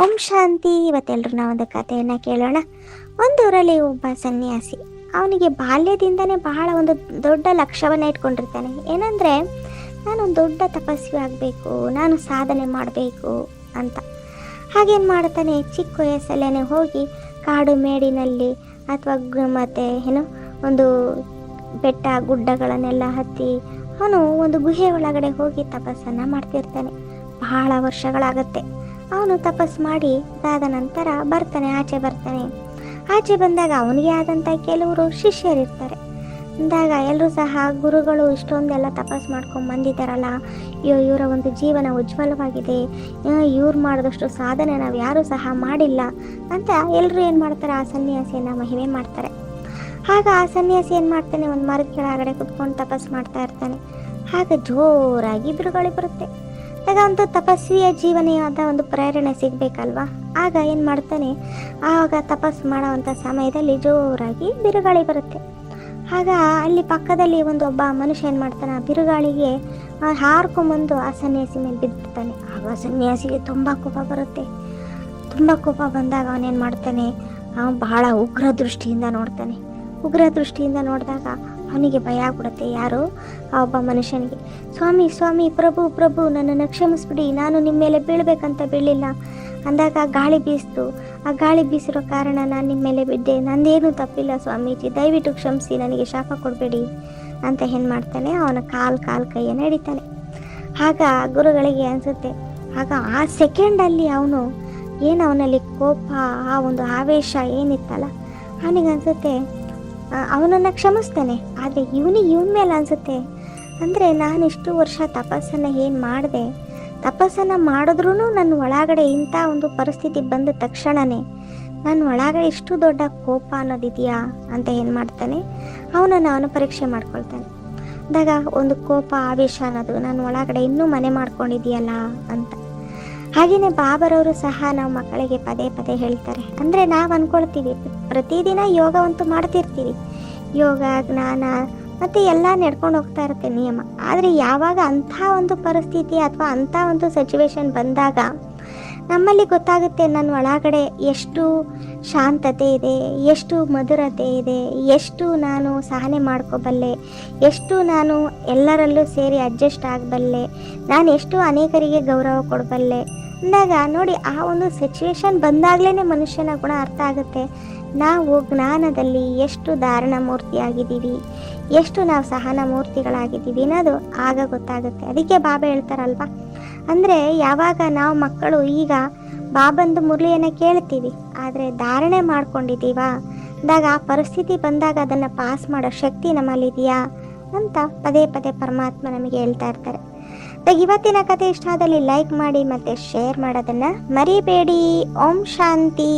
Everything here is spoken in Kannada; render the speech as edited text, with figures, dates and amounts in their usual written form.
ಓಂ ಶಾಂತಿ. ಇವತ್ತೆಲ್ಲರೂ ನಾವೊಂದು ಕಥೆಯನ್ನು ಕೇಳೋಣ. ಒಂದೂರಲ್ಲಿ ಒಬ್ಬ ಸನ್ಯಾಸಿ, ಅವನಿಗೆ ಬಾಲ್ಯದಿಂದನೇ ಬಹಳ ಒಂದು ದೊಡ್ಡ ಲಕ್ಷ್ಯವನ್ನು ಇಟ್ಕೊಂಡಿರ್ತಾನೆ. ಏನಂದರೆ, ನಾನೊಂದು ದೊಡ್ಡ ತಪಸ್ವಿ ಆಗಬೇಕು, ನಾನು ಸಾಧನೆ ಮಾಡಬೇಕು ಅಂತ. ಹಾಗೇನು ಮಾಡ್ತಾನೆ, ಚಿಕ್ಕ ವಯಸ್ಸಲ್ಲೇ ಹೋಗಿ ಕಾಡು ಮೇಡಿನಲ್ಲಿ ಅಥವಾ ಮತ್ತು ಒಂದು ಬೆಟ್ಟ ಗುಡ್ಡಗಳನ್ನೆಲ್ಲ ಹತ್ತಿ ಅವನು ಒಂದು ಗುಹೆ ಒಳಗಡೆ ಹೋಗಿ ತಪಸ್ಸನ್ನು ಮಾಡ್ತಿರ್ತಾನೆ. ಬಹಳ ವರ್ಷಗಳಾಗತ್ತೆ. ಅವನು ತಪಸ್ಸು ಮಾಡಿ ಅದಾದ ನಂತರ ಆಚೆ ಬರ್ತಾನೆ. ಆಚೆ ಬಂದಾಗ ಅವನಿಗೆ ಆದಂಥ ಕೆಲವರು ಶಿಷ್ಯರಿರ್ತಾರೆ. ಅಂದಾಗ ಎಲ್ಲರೂ ಸಹ ಗುರುಗಳು ಇಷ್ಟೊಂದೆಲ್ಲ ತಪಸ್ಸು ಮಾಡ್ಕೊಂಡು ಬಂದಿದ್ದಾರಲ್ಲ, ಇವರ ಒಂದು ಜೀವನ ಉಜ್ವಲವಾಗಿದೆ, ಇವ್ರು ಮಾಡಿದಷ್ಟು ಸಾಧನೆ ನಾವು ಯಾರೂ ಸಹ ಮಾಡಿಲ್ಲ ಅಂತ ಎಲ್ಲರೂ ಏನು ಮಾಡ್ತಾರೆ, ಆ ಸನ್ಯಾಸಿಯನ್ನು ಮಹಿಮೆ ಮಾಡ್ತಾರೆ. ಆಗ ಆ ಸನ್ಯಾಸಿ ಏನು ಮಾಡ್ತಾನೆ, ಒಂದು ಮರದ ಕೆಳಗಡೆ ಕುತ್ಕೊಂಡು ತಪಸ್ಸು ಮಾಡ್ತಾ ಇರ್ತಾನೆ. ಆಗ ಜೋರಾಗಿ ಬಿರುಗಾಳಿ ಬರುತ್ತೆ. ಆಗ ಒಂದು ತಪಸ್ವಿಯ ಜೀವನದ ಒಂದು ಪ್ರೇರಣೆ ಸಿಗಬೇಕಲ್ವಾ. ಆಗ ಏನು ಮಾಡ್ತಾನೆ, ಆಗ ತಪಸ್ಸು ಮಾಡೋವಂಥ ಸಮಯದಲ್ಲಿ ಜೋರಾಗಿ ಬಿರುಗಾಳಿ ಬರುತ್ತೆ. ಆಗ ಅಲ್ಲಿ ಪಕ್ಕದಲ್ಲಿ ಒಬ್ಬ ಮನುಷ್ಯ ಏನು ಮಾಡ್ತಾನೆ, ಆ ಬಿರುಗಾಳಿಗೆ ಹಾರ್ಕೊಂಬಂದು ಆ ಸನ್ಯಾಸಿ ಮೇಲೆ ಬಿದ್ದುಬಿಡ್ತಾನೆ. ಆಗ ಸನ್ಯಾಸಿಗೆ ತುಂಬ ಕೋಪ ಬರುತ್ತೆ. ತುಂಬ ಕೋಪ ಬಂದಾಗ ಅವನೇನು ಮಾಡ್ತಾನೆ, ಅವನು ಬಹಳ ಉಗ್ರ ದೃಷ್ಟಿಯಿಂದ ನೋಡ್ತಾನೆ. ಉಗ್ರ ದೃಷ್ಟಿಯಿಂದ ನೋಡಿದಾಗ ಅವನಿಗೆ ಭಯ ಆಗ್ಬಿಡುತ್ತೆ. ಯಾರು, ಆ ಒಬ್ಬ ಮನುಷ್ಯನಿಗೆ. ಸ್ವಾಮಿ ಸ್ವಾಮಿ, ಪ್ರಭು ಪ್ರಭು, ನನ್ನನ್ನು ಕ್ಷಮಿಸ್ಬಿಡಿ, ನಾನು ನಿಮ್ಮ ಮೇಲೆ ಬೀಳಬೇಕಂತ ಬೀಳಿಲ್ಲ ಅಂದಾಗ ಗಾಳಿ ಬೀಸ್ತು. ಆ ಗಾಳಿ ಬೀಸಿರೋ ಕಾರಣ ನಾನು ನಿಮ್ಮ ಮೇಲೆ ಬಿದ್ದೆ, ನಂದೇನು ತಪ್ಪಿಲ್ಲ ಸ್ವಾಮೀಜಿ, ದಯವಿಟ್ಟು ಕ್ಷಮಿಸಿ, ನನಗೆ ಶಾಪ ಕೊಡಬೇಡಿ ಅಂತ ಏನು ಮಾಡ್ತಾನೆ, ಅವನ ಕಾಲು ಕೈಯನ್ನು ಹಿಡಿತಾನೆ. ಆಗ ಗುರುಗಳಿಗೆ ಅನಿಸುತ್ತೆ, ಆಗ ಆ ಸೆಕೆಂಡಲ್ಲಿ ಅವನಲ್ಲಿ ಕೋಪ, ಆ ಒಂದು ಆವೇಶ ಏನಿತ್ತಲ್ಲ, ಅವನಿಗೆ ಅನಿಸುತ್ತೆ ಅವನನ್ನು ಕ್ಷಮಿಸ್ತಾನೆ. ಆದರೆ ಇವನ ಮೇಲೆ ಅನಿಸುತ್ತೆ, ಅಂದರೆ ನಾನಿಷ್ಟು ವರ್ಷ ತಪಸ್ಸನ್ನು ಏನು ಮಾಡಿದೆ, ತಪಸ್ಸನ್ನು ಮಾಡಿದ್ರೂ ನನ್ನ ಒಳಗಡೆ ಇಂಥ ಒಂದು ಪರಿಸ್ಥಿತಿ ಬಂದ ತಕ್ಷಣವೇ ನನ್ನ ಒಳಗಡೆ ಇಷ್ಟು ದೊಡ್ಡ ಕೋಪ ಅನ್ನೋದಿದೆಯಾ ಅಂತ ಏನು ಮಾಡ್ತಾನೆ, ಅವನು ಪರೀಕ್ಷೆ ಮಾಡ್ಕೊಳ್ತಾನೆ. ಅಂದಾಗ ಒಂದು ಕೋಪ, ಆವೇಶ ಅನ್ನೋದು ನನ್ನ ಒಳಗಡೆ ಇನ್ನೂ ಮನೆ ಮಾಡ್ಕೊಂಡಿದೆಯಲ್ಲ ಅಂತ. ಹಾಗೆಯೇ ಬಾಬರವರು ಸಹ ನಾವು ಮಕ್ಕಳಿಗೆ ಪದೇ ಪದೇ ಹೇಳ್ತಾರೆ. ಅಂದರೆ ನಾವು ಅಂದ್ಕೊಳ್ತೀವಿ, ಪ್ರತಿದಿನ ಯೋಗವಂತೂ ಮಾಡ್ತಿರ್ತೀವಿ, ಯೋಗ ಜ್ಞಾನ ಮತ್ತು ಎಲ್ಲ ನಡ್ಕೊಂಡು ಹೋಗ್ತಾ ಇರುತ್ತೆ ನಿಯಮ. ಆದರೆ ಯಾವಾಗ ಅಂಥ ಒಂದು ಪರಿಸ್ಥಿತಿ ಅಥವಾ ಅಂಥ ಒಂದು ಸಿಚುವೇಶನ್ ಬಂದಾಗ ನಮ್ಮಲ್ಲಿ ಗೊತ್ತಾಗುತ್ತೆ, ನನ್ನ ಒಳಗಡೆ ಎಷ್ಟು ಶಾಂತತೆ ಇದೆ, ಎಷ್ಟು ಮಧುರತೆ ಇದೆ, ಎಷ್ಟು ನಾನು ಸಹನೆ ಮಾಡ್ಕೋಬಲ್ಲೆ, ಎಷ್ಟು ನಾನು ಎಲ್ಲರಲ್ಲೂ ಸೇರಿ ಅಡ್ಜಸ್ಟ್ ಆಗಬಲ್ಲೆ, ನಾನು ಎಷ್ಟು ಅನೇಕರಿಗೆ ಗೌರವ ಕೊಡಬಲ್ಲೆ ಅಂದಾಗ ನೋಡಿ, ಆ ಒಂದು ಸಿಚುವೇಶನ್ ಬಂದಾಗಲೇ ಮನುಷ್ಯನ ಗುಣ ಅರ್ಥ ಆಗುತ್ತೆ. ನಾವು ಜ್ಞಾನದಲ್ಲಿ ಎಷ್ಟು ಧಾರಣ ಮೂರ್ತಿಯಾಗಿದ್ದೀವಿ, ಎಷ್ಟು ನಾವು ಸಹನ ಮೂರ್ತಿಗಳಾಗಿದ್ದೀವಿ ಅನ್ನೋದು ಆಗ ಗೊತ್ತಾಗುತ್ತೆ. ಅದಕ್ಕೆ ಬಾಬಾ ಹೇಳ್ತಾರಲ್ವ, ಅಂದರೆ ಯಾವಾಗ ನಾವು ಮಕ್ಕಳು ಈಗ ಬಾಬಂದು ಮುರಳಿಯನ್ನು ಕೇಳ್ತೀವಿ, ಆದರೆ ಧಾರಣೆ ಮಾಡ್ಕೊಂಡಿದ್ದೀವ ಅಂದಾಗ ಆ ಪರಿಸ್ಥಿತಿ ಬಂದಾಗ ಅದನ್ನು ಪಾಸ್ ಮಾಡೋ ಶಕ್ತಿ ನಮ್ಮಲ್ಲಿದೆಯಾ ಅಂತ ಪದೇ ಪದೇ ಪರಮಾತ್ಮ ನಮಗೆ ಹೇಳ್ತಾ ಇರ್ತಾರೆ. ಇವತ್ತಿನ ಕಥೆ ಇಷ್ಟ ಆದಲ್ಲಿ ಲೈಕ್ ಮಾಡಿ ಮತ್ತು ಶೇರ್ ಮಾಡೋದನ್ನು ಮರಿಬೇಡಿ. ಓಂ ಶಾಂತಿ.